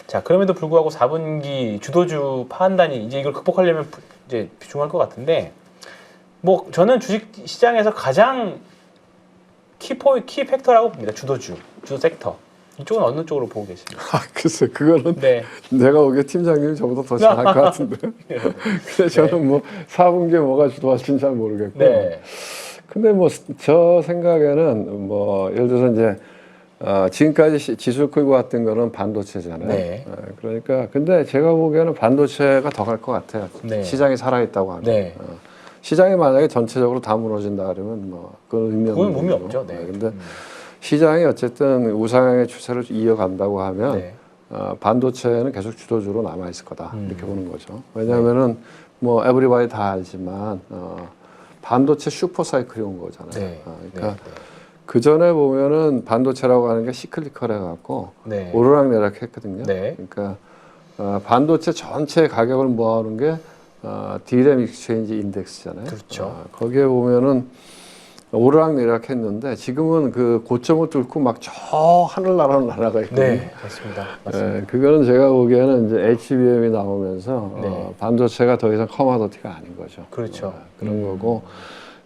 자, 그럼에도 불구하고 4분기 주도주 판단이 이제 이걸 극복하려면 이제 중요할 것 같은데, 뭐 저는 주식 시장에서 가장 키 팩터라고 봅니다. 주도 섹터. 이쪽은 어느 쪽으로 보고 계십니까? 아, 글쎄, 그거는 네. 내가 보기에 팀장님이 저보다 더 잘할 것 같은데. 근데 저는 뭐 4분기에 뭐가 주도할지는 잘 모르겠고. 네. 근데 뭐 저 생각에는 뭐 예를 들어서 이제 지금까지 지수 끌고 왔던 거는 반도체잖아요. 네. 그러니까 근데 제가 보기에는 반도체가 더 갈 것 같아요. 네. 시장이 살아있다고 하면. 네. 시장이 만약에 전체적으로 다 무너진다 그러면 뭐 그건 의미 없는 의미 거고. 없죠. 네. 근데 시장이 어쨌든 우상향의 추세를 이어간다고 하면 네. 반도체는 계속 주도주로 남아 있을 거다 이렇게 보는 거죠. 네. 왜냐하면은 뭐 에브리바디 다 알지만 반도체 슈퍼 사이클이 온 거잖아요. 네. 그러니까 네. 그 전에 보면은 반도체라고 하는 게 시클리컬 해갖고 네. 오르락내락 했거든요. 네. 그러니까 반도체 전체 가격을 모아오는 게 디램 익스체인지 인덱스잖아요. 그렇죠. 거기에 보면은 오르락내락 했는데 지금은 그 고점을 뚫고 막 저 하늘나라로 날아가 있거든요. 네. 맞습니다. 맞습니다. 그거는 제가 보기에는 이제 HBM이 나오면서 네. 반도체가 더 이상 커머더티가 아닌 거죠. 그렇죠. 그런 거고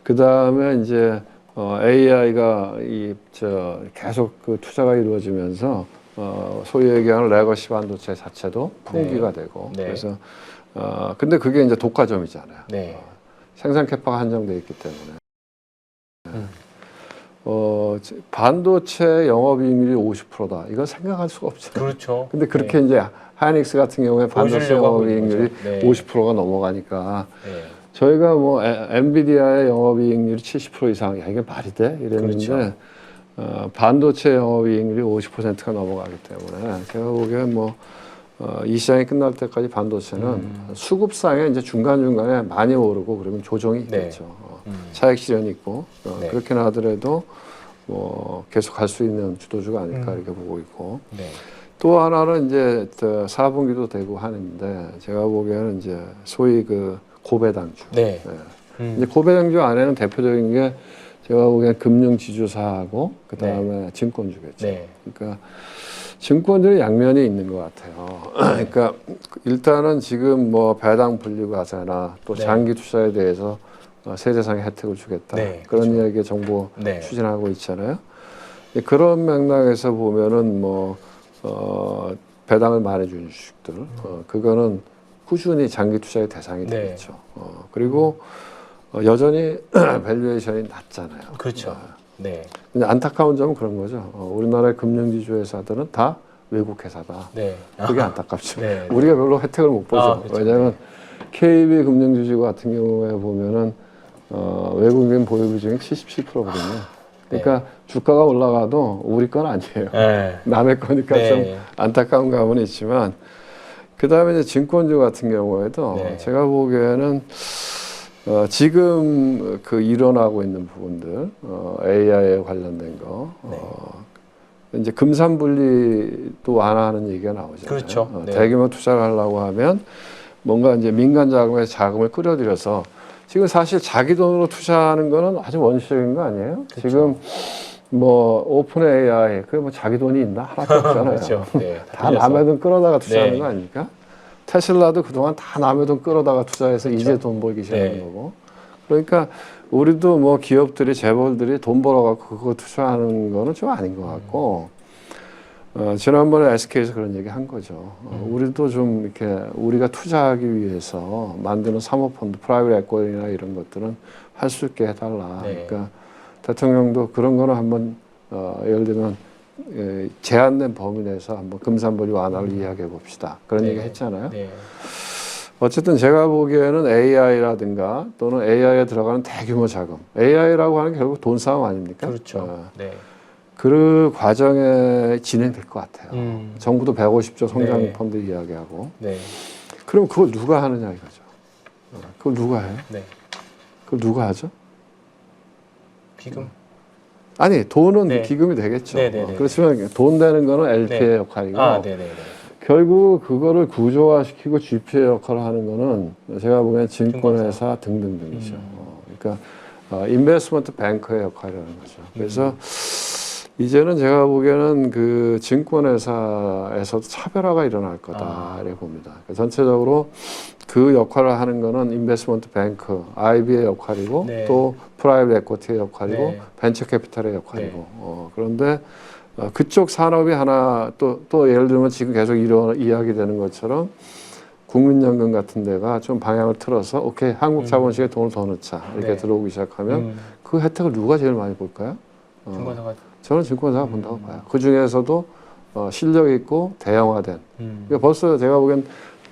그 다음에 이제 AI가 계속 그 투자가 이루어지면서 소위 얘기하는 레거시 반도체 자체도 풍기가 되고 네. 그래서 근데 그게 이제 독과점이잖아요. 네. 생산 캐파가 한정돼 있기 때문에. 반도체 영업이익률이 50%다. 이건 생각할 수가 없죠. 그렇죠. 근데 그렇게 네. 이제 하이닉스 같은 경우에 반도체 보여주려고 하고 있는 영업이익률이 거죠. 네. 50%가 넘어가니까 네. 저희가 뭐 엔비디아의 영업이익률이 70% 이상, 야 이게 말이 돼? 이랬는데 그렇죠. 반도체 영업이익률이 50%가 넘어가기 때문에 제가 보기엔 뭐 이 시장이 끝날 때까지 반도체는 수급상에 이제 중간중간에 많이 오르고 그러면 조정이 있겠죠. 차익 실현이 있고 네. 그렇게는 하더라도 뭐 계속 갈 수 있는 주도주가 아닐까 이렇게 보고 있고 네. 또 하나는 이제 4분기도 되고 하는데 제가 보기에는 이제 소위 그 고배당주. 네. 이제 고배당주 안에는 대표적인 게 제가 보기엔 금융지주사하고 그 다음에 증권주겠죠. 네. 그러니까 증권들이 양면이 있는 것 같아요. 그러니까 일단은 지금 뭐 배당 분리과세나 또 네. 장기 투자에 대해서 세대상의 혜택을 주겠다. 네, 그런 그렇죠. 이야기 정부 네. 추진하고 있잖아요. 그런 맥락에서 보면은 뭐 배당을 많이 주는 주식들 그거는 꾸준히 장기 투자의 대상이 네. 되겠죠. 그리고 여전히 밸류에이션이 낮잖아요. 그렇죠. 네. 근데 안타까운 점은 그런 거죠. 우리나라의 금융지주 회사들은 다 외국 회사다. 네. 그게 안타깝죠. 네. 우리가 별로 혜택을 못 보죠. 그렇죠. 왜냐하면 KB 금융지주 같은 경우에 보면은 외국인 보유 비중이 77%거든요. 그러니까 주가가 올라가도 우리 건 아니에요. 네. 남의 거니까 네. 좀 안타까운 감은 있지만 그 다음에 이제 증권주 같은 경우에도 네. 제가 보기에는 지금 그 일어나고 있는 부분들 AI에 관련된 거 네. 이제 금산분리도 완화하는 얘기가 나오잖아요. 그렇죠. 네. 대규모 투자를 하려고 하면 뭔가 이제 민간 자금에서 자금을 끌어들여서 지금 사실 자기 돈으로 투자하는 거는 아주 원시적인 거 아니에요? 그렇죠. 지금 뭐 오픈 AI 그게 뭐 자기 돈이 있나 하나도 없잖아요. 그렇죠. 네. 다 남의 돈 끌어다가 투자하는 네. 거 아닙니까? 테슬라도 그동안 다 남의 돈 끌어다가 투자해서 그렇죠. 이제 돈 벌기 시작한 네. 거고. 그러니까 우리도 뭐 기업들이 재벌들이 돈 벌어갖고 그거 투자하는 거는 좀 아닌 것 같고. 지난번에 SK에서 그런 얘기 한 거죠. 우리도 좀 이렇게 우리가 투자하기 위해서 만드는 사모펀드, 프라이빗 에코이나 이런 것들은 할 수 있게 해달라. 네. 그러니까 대통령도 그런 거는 한번 예를 들면 제한된 범위 내에서 한번 금산분리 완화를 이야기해 봅시다. 그런 네. 얘기 했잖아요. 네. 어쨌든 제가 보기에는 AI라든가 또는 AI에 들어가는 대규모 자금. AI라고 하는 게 결국 돈 싸움 아닙니까? 그렇죠. 네. 그 과정에 진행될 것 같아요. 정부도 150조 성장 네. 펀드 이야기하고. 네. 그럼 그걸 누가 하느냐 이거죠. 그걸 누가 해요? 네. 그걸 누가 하죠? 비금. 아니 돈은 네. 기금이 되겠죠. 네, 네, 네. 그렇지만 돈 되는 거는 LP의 네. 역할이고 네, 네, 네. 결국 그거를 구조화시키고 GP의 역할을 하는 거는 제가 보기엔 증권회사 등등등이죠. 그러니까 인베스트먼트 뱅크의 역할이라는 거죠. 그래서 이제는 제가 보기에는 그 증권회사에서도 차별화가 일어날 거다 이렇게 봅니다. 그러니까 전체적으로 그 역할을 하는 거는 인베스트먼트 뱅크, IB의 역할이고 네. 또 프라이빗 에쿼티의 역할이고 네. 벤처 캐피탈의 역할이고 네. 그런데 그쪽 산업이 하나 또 예를 들면 지금 계속 이야기되는 것처럼 국민연금 같은 데가 좀 방향을 틀어서 오케이 한국 자본시장에 돈을 더 넣자 이렇게 네. 들어오기 시작하면 그 혜택을 누가 제일 많이 볼까요? 증권사가 저는 증권사가 본다고 봐요. 그 중에서도 실력 있고 대형화된. 그러니까 벌써 제가 보기엔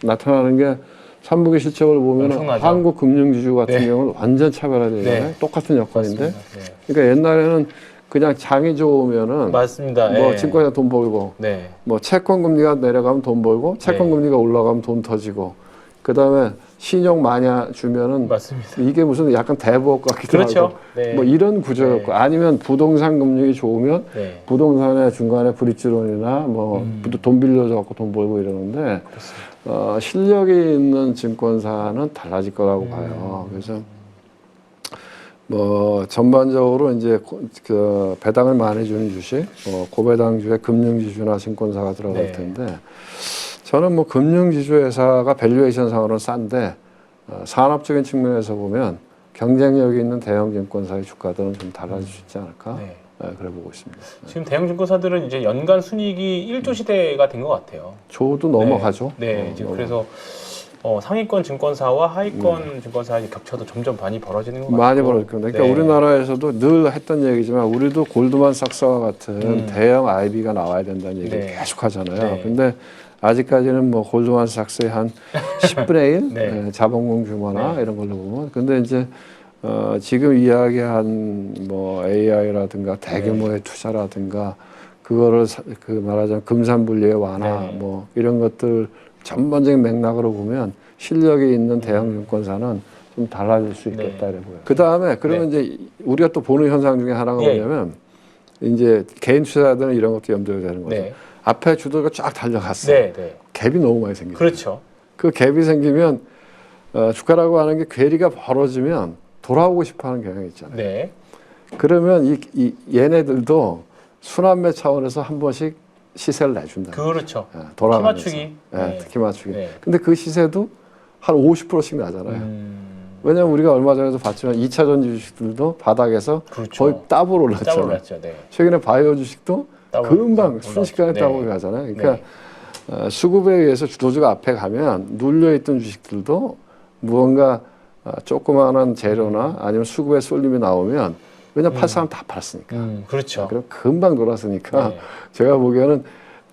나타나는 게 3분기 실적을 보면 엄청나죠. 한국 금융지주 같은 네. 경우는 완전 차별화되잖아요. 네. 똑같은 역할인데. 맞습니다. 네. 그러니까 옛날에는 그냥 장이 좋으면은 맞습니다. 뭐 예. 증권사 돈 벌고 네. 뭐 채권 금리가 내려가면 돈 벌고 채권 네. 금리가 올라가면 돈 터지고 그다음에 신용 많이 주면은 맞습니다. 이게 무슨 약간 대부업 같기도 그렇죠. 하고 네. 뭐 이런 구조였고 네. 아니면 부동산 금융이 좋으면 네. 부동산의 중간에 브릿지론이나 뭐 돈 빌려줘 갖고 돈 벌고 이러는데 실력이 있는 증권사는 달라질 거라고 봐요. 그래서 뭐 전반적으로 이제 그 배당을 많이 주는 주식, 고배당주에 금융지주나 증권사가 들어갈 네. 텐데 저는 뭐 금융지주 회사가 밸류에이션 상으로는 싼데 산업적인 측면에서 보면 경쟁력이 있는 대형 증권사의 주가들은 좀 달라질 수 있지 않을까? 네. 그래 보고 있습니다. 지금 대형 증권사들은 이제 연간 순이익이 1조 시대가 된 것 같아요. 조도 넘어가죠. 네, 이제 그래서 상위권 증권사와 하위권 증권사의 격차도 점점 많이 벌어지는 것 같아요. 많이 벌어질 겁니다. 그러니까 우리나라에서도 늘 했던 얘기지만 우리도 골드만삭스와 같은 대형 IB가 나와야 된다는 얘기를 네. 계속 하잖아요. 네. 근데 아직까지는 뭐 골드만삭스의 한 10분의 1 네. 자본공 규모나 이런 걸로 보면 근데 이제 지금 이야기한 뭐 AI라든가 대규모의 투자라든가 그거를 그 말하자면 금산분리의 완화 뭐 이런 것들 전반적인 맥락으로 보면 실력이 있는 대형 증권사는 좀 달라질 수 있겠다 이래 보여요. 그 다음에 그러면 이제 우리가 또 보는 현상 중에 하나가 뭐냐면 이제 개인 투자자들은 이런 것도 염두에 되는 거죠. 네. 앞에 주도가 쫙 달려갔어. 네, 네. 갭이 너무 많이 생기죠. 그렇죠. 그 갭이 생기면 주가라고 하는 게 괴리가 벌어지면 돌아오고 싶어하는 경향이 있잖아요. 네. 그러면 얘네들도 순환매 차원에서 한 번씩 시세를 내준다. 그렇죠. 돌아가면서. 키 맞추기. 네, 특히 맞추기. 네. 근데 그 시세도 한 50%씩 나잖아요. 왜냐하면 우리가 얼마 전에도 봤지만 2차 전지 주식들도 바닥에서 그렇죠. 거의 더블 올랐잖아요. 더블 올랐죠. 네. 최근에 바이오 주식도 더블 금방 올랐죠. 순식간에 네. 더블 가잖아요. 그러니까 수급에 의해서 주도주가 앞에 가면 눌려있던 주식들도 무언가 조그마한 재료나 아니면 수급에 쏠림이 나오면 왜냐면 팔 사람 다 팔았으니까. 그렇죠. 그럼 금방 돌았으니까 네. 제가 보기에는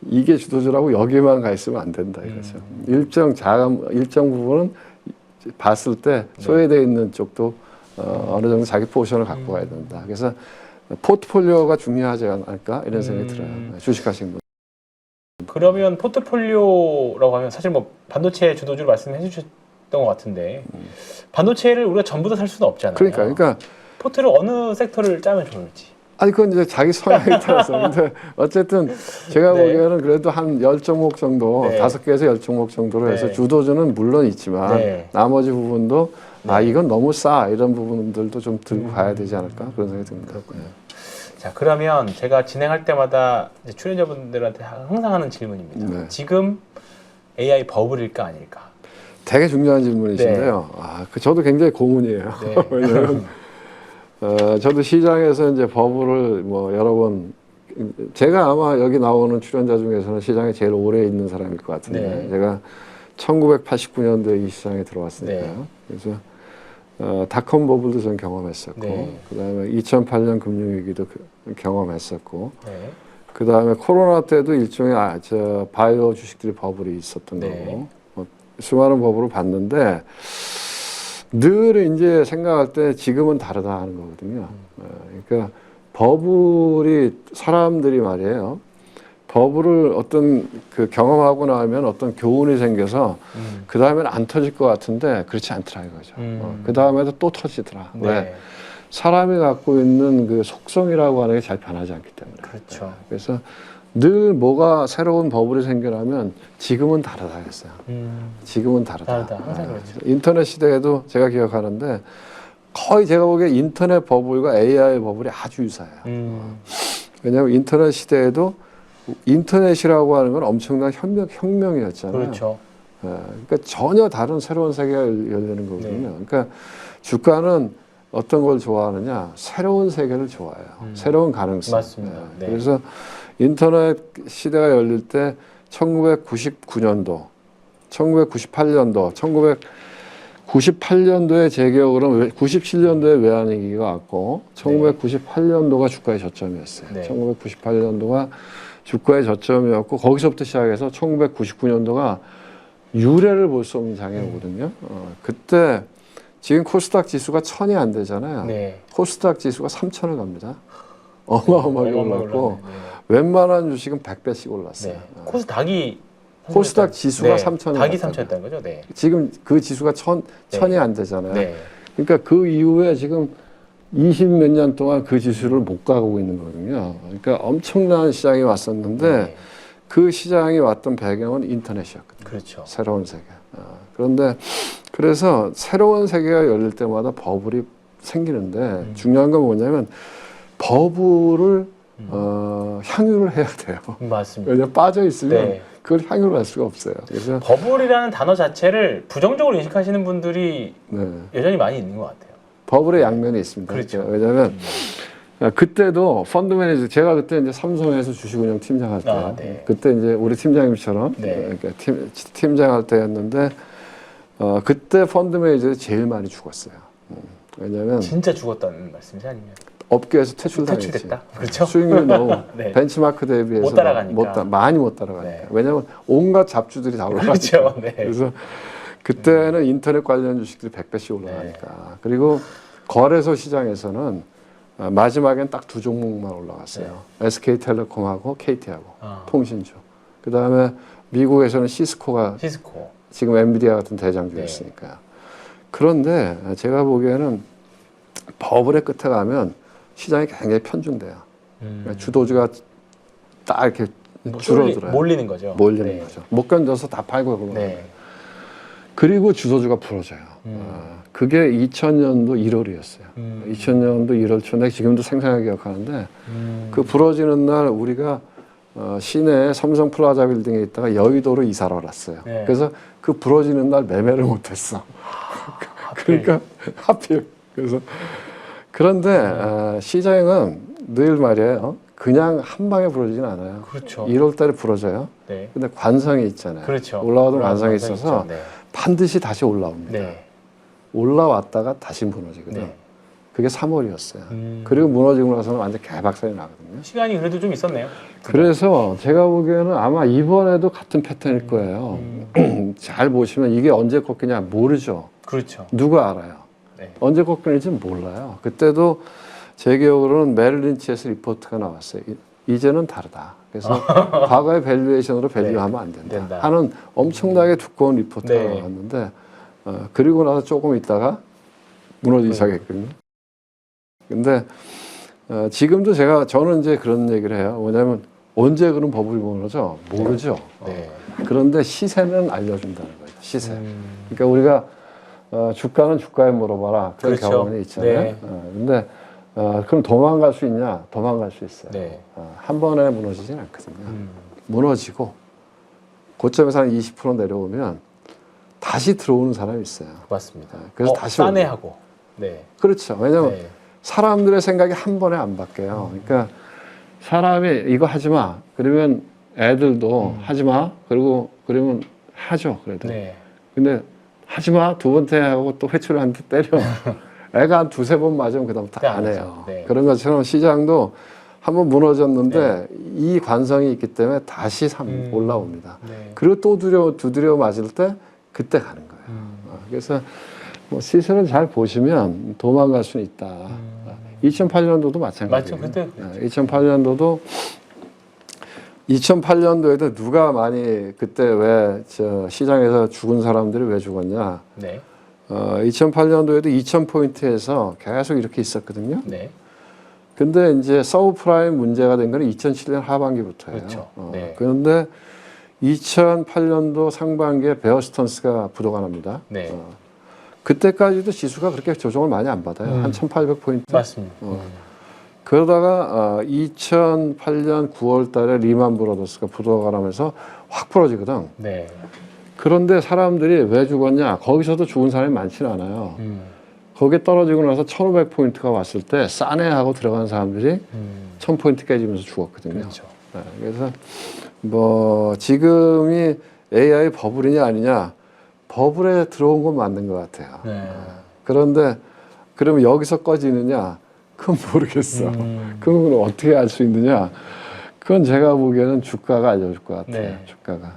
이게 주도주라고 여기만 가 있으면 안 된다 이거죠. 일정 부분은 봤을 때 소외되어 있는 쪽도 어느 정도 자기 포지션을 갖고 가야 된다. 그래서 포트폴리오가 중요하지 않을까 이런 생각이 들어요. 주식하시는 분. 그러면 포트폴리오라고 하면 사실 뭐 반도체 주도주를 말씀해 주셨던 것 같은데 반도체를 우리가 전부 다 살 수는 없잖아요. 그러니까 포트를 어느 섹터를 짜면 좋을지. 아니 그건 이제 자기 성향에 따라서 근데 어쨌든 제가 보기에는 그래도 한 10종목 정도 5개에서 10종목 정도로 해서 주도주는 물론 있지만 나머지 부분도 이건 너무 싸 이런 부분들도 좀 들고 가야 되지 않을까 그런 생각이 듭니다. 그렇군요. 자 그러면 제가 진행할 때마다 이제 출연자분들한테 항상 하는 질문입니다. 지금 AI 버블일까 아닐까? 되게 중요한 질문이신데요. 저도 굉장히 고문이에요. 왜냐하면 저도 시장에서 이제 버블을 뭐 여러 번 제가 아마 여기 나오는 출연자 중에서는 시장에 제일 오래 있는 사람일 것 같은데 제가 1989년도에 이 시장에 들어왔으니까요. 그래서 닷컴 버블도 전 경험했었고 그다음에 2008년 금융위기도 경험했었고 그다음에 코로나 때도 일종의 바이오 주식들이 버블이 있었던 거고 수많은 버블을 봤는데 늘 이제 생각할 때 지금은 다르다 하는 거거든요. 그러니까 버블이 사람들이 말이에요. 버블을 어떤 그 경험하고 나면 어떤 교훈이 생겨서 그 다음에는 안 터질 것 같은데 그렇지 않더라 이거죠. 그 다음에도 또 터지더라. 왜? 사람이 갖고 있는 그 속성이라고 하는 게 잘 변하지 않기 때문에. 그렇죠. 그래서 늘 뭐가 새로운 버블이 생겨나면 지금은 다르다 했어요. 지금은 다르다. 항상 그렇죠. 인터넷 시대에도 제가 기억하는데 거의 제가 보기에 인터넷 버블과 AI 버블이 아주 유사해요. 왜냐하면 인터넷 시대에도 인터넷이라고 하는 건 엄청난 혁명이었잖아요. 그렇죠. 그러니까 전혀 다른 새로운 세계가 열리는 거거든요. 네. 그러니까 주가는 어떤 걸 좋아하느냐? 새로운 세계를 좋아해요. 새로운 가능성. 맞습니다. 네. 그래서 인터넷 시대가 열릴 때 1999년도, 1998년도, 1998년도에 제 기억으로는 97년도에 외환위기가 왔고 1998년도가 주가의 저점이었어요. 네. 1998년도가 주가의 저점이었고 거기서부터 시작해서 1999년도가 유례를 볼 수 없는 장애거든요. 그때 지금 코스닥 지수가 1000이 안 되잖아요. 네. 코스닥 지수가 3000을 갑니다. 어마어마하게 올랐고 웬만한 주식은 100배씩 올랐어요. 네. 코스닥이 코스닥 지수가 네. 3000을 닭이 갔다고요. 3천이었다는 거죠. 네. 지금 그 지수가 1000이 안 되잖아요. 네. 그러니까 그 이후에 지금 20 몇 년 동안 그 지수를 못 가고 있는 거거든요. 그러니까 엄청난 시장이 왔었는데 네. 그 시장이 왔던 배경은 인터넷이었거든요. 그렇죠. 새로운 세계. 그런데 그래서 새로운 세계가 열릴 때마다 버블이 생기는데 중요한 건 뭐냐면 버블을 향유를 해야 돼요. 맞습니다. 왜냐면 빠져 있으면 네. 그걸 향유를 할 수가 없어요. 그래서 버블이라는 단어 자체를 부정적으로 인식하시는 분들이 네. 여전히 많이 있는 것 같아요. 버블의 양면이 있습니다. 그렇죠. 왜냐하면 그때도 펀드 매니저 제가 그때 이제 삼성에서 주식운영 팀장할 때 네. 그때 이제 우리 팀장님처럼 네. 그러니까 팀장할 때였는데 그때 펀드 매니저들이 제일 많이 죽었어요. 왜냐하면 진짜 죽었다는 말씀이지 아니면 업계에서 퇴출당했지. 퇴출됐다. 그렇죠. 수익률 너무 네. 벤치마크 대비해서 못 따라가니까. 많이 못 따라가니까. 네. 왜냐하면 온갖 잡주들이 다 올라가니까. 그렇죠. 네. 그래서 그때는 인터넷 관련 주식들이 100배씩 올라가니까. 그리고 거래소 시장에서는 마지막엔 딱 두 종목만 올라갔어요. SK텔레콤하고 KT하고 통신주. 그 다음에 미국에서는 시스코가 시스코. 지금 엔비디아 같은 대장주였으니까. 그런데 제가 보기에는 버블의 끝에 가면 시장이 굉장히 편중돼요. 그러니까 주도주가 딱 이렇게 줄어들어요. 몰리는 거죠. 몰리는 네. 거죠. 못 견뎌서 다 팔고 그러는 네. 거예요. 그리고 주도주가 부러져요. 그게 2000년도 1월이었어요. 2000년도 1월 초, 내가 지금도 생생하게 기억하는데 그 부러지는 날 우리가 시내에 삼성 플라자 빌딩에 있다가 여의도로 이사를 왔어요. 네. 그래서 그 부러지는 날 매매를 못했어. 그러니까 하필. 그래서 그런데 시장은 늘 말이에요. 그냥 한 방에 부러지진 않아요. 그렇죠. 1월 달에 부러져요. 네. 근데 관성이 있잖아요. 그렇죠. 올라오던 관성이 있어서 있죠. 네. 반드시 다시 올라옵니다. 네. 올라왔다가 다시 무너지거든요. 네. 그게 3월이었어요. 그리고 무너지고 나서는 완전 개박살이 나거든요. 시간이 그래도 좀 있었네요. 그래서 제가 보기에는 아마 이번에도 같은 패턴일 거예요. 잘 보시면 이게 언제 꺾이냐 모르죠. 그렇죠. 누가 알아요? 네. 언제 꺾이는지 몰라요. 그때도 제 기억으로는 메릴린치에서 리포트가 나왔어요. 이제는 다르다. 그래서 과거의 밸류에이션으로 밸류하면 안 된다. 하는 엄청나게 두꺼운 리포트가 나왔는데 그리고 나서 조금 있다가 무너지기 시작했거든요. 근데 지금도 저는 이제 그런 얘기를 해요. 왜냐하면 언제 그런 버블이 무너져? 모르죠. 네. 그런데 시세는 알려준다는 거죠. 시세. 그러니까 우리가 주가는 주가에 물어봐라. 그런 그렇죠. 경험이 있잖아요. 네. 근데 그럼 도망갈 수 있냐? 도망갈 수 있어요. 네. 한 번에 무너지진 않거든요. 무너지고 고점에서 한 20% 내려오면 다시 들어오는 사람이 있어요. 맞습니다. 그래서 다시 싸네하고. 네. 그렇죠. 왜냐하면 네. 사람들의 생각이 한 번에 안 바뀌어요. 그러니까 사람이 이거 하지 마. 그러면 애들도 하지 마. 그러면 하죠. 그래도. 네. 근데 하지 마. 두 번째 하고 또 회초리 한 대 때려. 애가 한 두세 번 맞으면 그다음부터 안 해요. 네. 그런 것처럼 시장도 한번 무너졌는데 이 관성이 있기 때문에 다시 올라옵니다. 네. 그리고 또 두드려 맞을 때 그때 가는 거예요. 그래서 뭐 시세를 잘 보시면 도망갈 수는 있다. 2008년도도 마찬가지예요. 맞죠. 그때 2008년도에도 누가 많이 그때 왜 시장에서 죽은 사람들이 왜 죽었냐? 네. 2008년도에도 2000포인트에서 계속 이렇게 있었거든요. 네. 근데 이제 서브프라임 문제가 된 거는 2007년 하반기부터예요. 그렇죠. 네. 그런데 2008년도 상반기에 베어스턴스가 부도가 납니다. 네. 그때까지도 지수가 그렇게 조정을 많이 안 받아요. 한 1800포인트. 맞습니다. 그러다가 2008년 9월 달에 리만 브라더스가 부도가 나면서 확 부러지거든. 네. 그런데 사람들이 왜 죽었냐? 거기서도 죽은 사람이 많지는 않아요. 거기에 떨어지고 나서 1500포인트가 왔을 때 싸네 하고 들어간 사람들이 1000포인트 깨지면서 죽었거든요. 그렇죠. 네, 그래서 뭐 지금이 AI 버블이냐 아니냐? 버블에 들어온 건 맞는 것 같아요. 네. 그런데 그러면 여기서 꺼지느냐? 그건 모르겠어. 그건 어떻게 알 수 있느냐? 그건 제가 보기에는 주가가 알려줄 것 같아요. 네. 주가가.